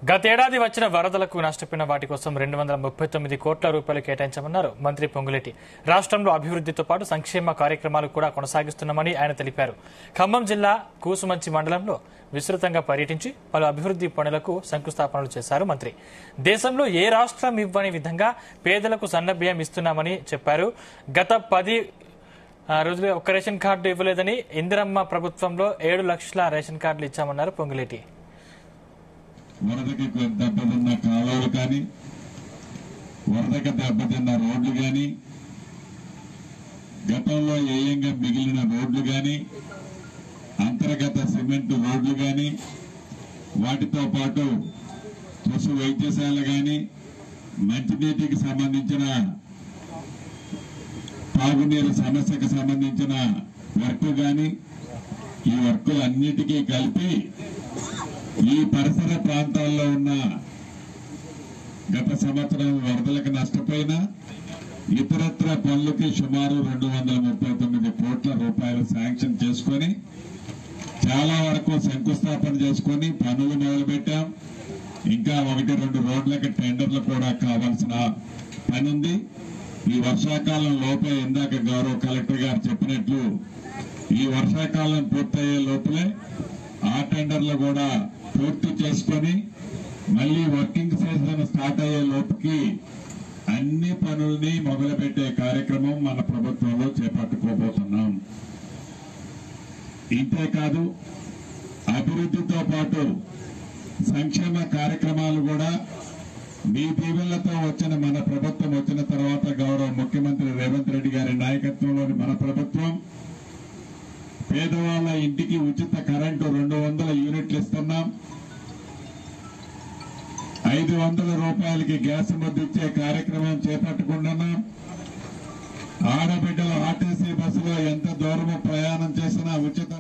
గతేడాది వచ్చిన వరదలకు నష్టపోయిన వాటి కోసం 239 కోట్ల రూపాయలు కేటాయించామన్నారు మంత్రి పొంగులేటి. రాష్ట్రంలో అభివృద్ధితో పాటు సంక్షేమ కార్యక్రమాలు కూడా కొనసాగిస్తున్నామని ఆయన తెలిపారు. ఖమ్మం జిల్లా కూసుమంచి మండలంలో విస్తృతంగా పర్యటించి పలు అభివృద్ధి పనులకు శంకుస్థాపనలు చేశారు మంత్రి. దేశంలో ఏ రాష్ట్రం ఇవ్వని విధంగా పేదలకు సన్నబియ్యం ఇస్తున్నామని చెప్పారు. గత 10 రోజులుగా ఒక్క రేషన్ కార్డు ఇవ్వలేదని, ఇందిరమ్మ ప్రభుత్వంలో 7 లక్షల రేషన్ కార్డులు ఇచ్చామన్నారు పొంగులేటి. వరదకి దెబ్బతిన్న కాలువలు కానీ, వరదకి దెబ్బతిన్న రోడ్లు కానీ, గతంలో ఏయంగా మిగిలిన రోడ్లు కానీ, అంతర్గత సిమెంట్ రోడ్లు కానీ, వాటితో పాటు పశు వైద్యశాల కానీ, మంచినీటికి సంబంధించిన తాగునీరు సమస్యకు సంబంధించిన వర్క్ కానీ, ఈ వర్కులన్నిటికీ కలిపి ఈ పరిసర ప్రాంతాల్లో ఉన్న గత సంవత్సరం వరదలకు నష్టపోయిన ఇతరత్ర పనులకి సుమారు 239 కోట్ల రూపాయలు శాంక్షన్ చేసుకుని చాలా వరకు శంకుస్థాపన చేసుకుని పనులు మొదలుపెట్టాం. ఇంకా 1-2 రోడ్లకి టెండర్లు కూడా కావాల్సిన పని ఉంది. ఈ వర్షాకాలం లోపే ఇందాక గౌరవ కలెక్టర్ గారు చెప్పినట్లు ఈ వర్షాకాలం పూర్తయ్యే లోపలే ఆ టెండర్లు కూడా పూర్తి చేసుకుని మళ్లీ వర్కింగ్ సీజన్ స్టార్ట్ అయ్యే లోపుకి అన్ని పనుల్ని మొదలుపెట్టే కార్యక్రమం మన ప్రభుత్వంలో చేపట్టుకోబోతున్నాం. ఇంతేకాదు, అభివృద్ధితో పాటు సంక్షేమ కార్యక్రమాలు కూడా మీ దీవెనలతో వచ్చిన మన ప్రభుత్వం వచ్చిన తర్వాత గౌరవ ముఖ్యమంత్రి రేవంత్ రెడ్డి గారి నాయకత్వంలోని మన ప్రభుత్వం పేదవాళ్ల ఇంటికి ఉచిత కరెంటు 200 యూనిట్లు ఇస్తున్నాం. 500 రూపాయలకి గ్యాస్ ముద్దిచ్చే కార్యక్రమం చేపట్టుకుంటున్నాం. ఆడబిడ్డలు ఆర్టీసీ బస్సులో ఎంత దూరము ప్రయాణం చేసినా ఉచిత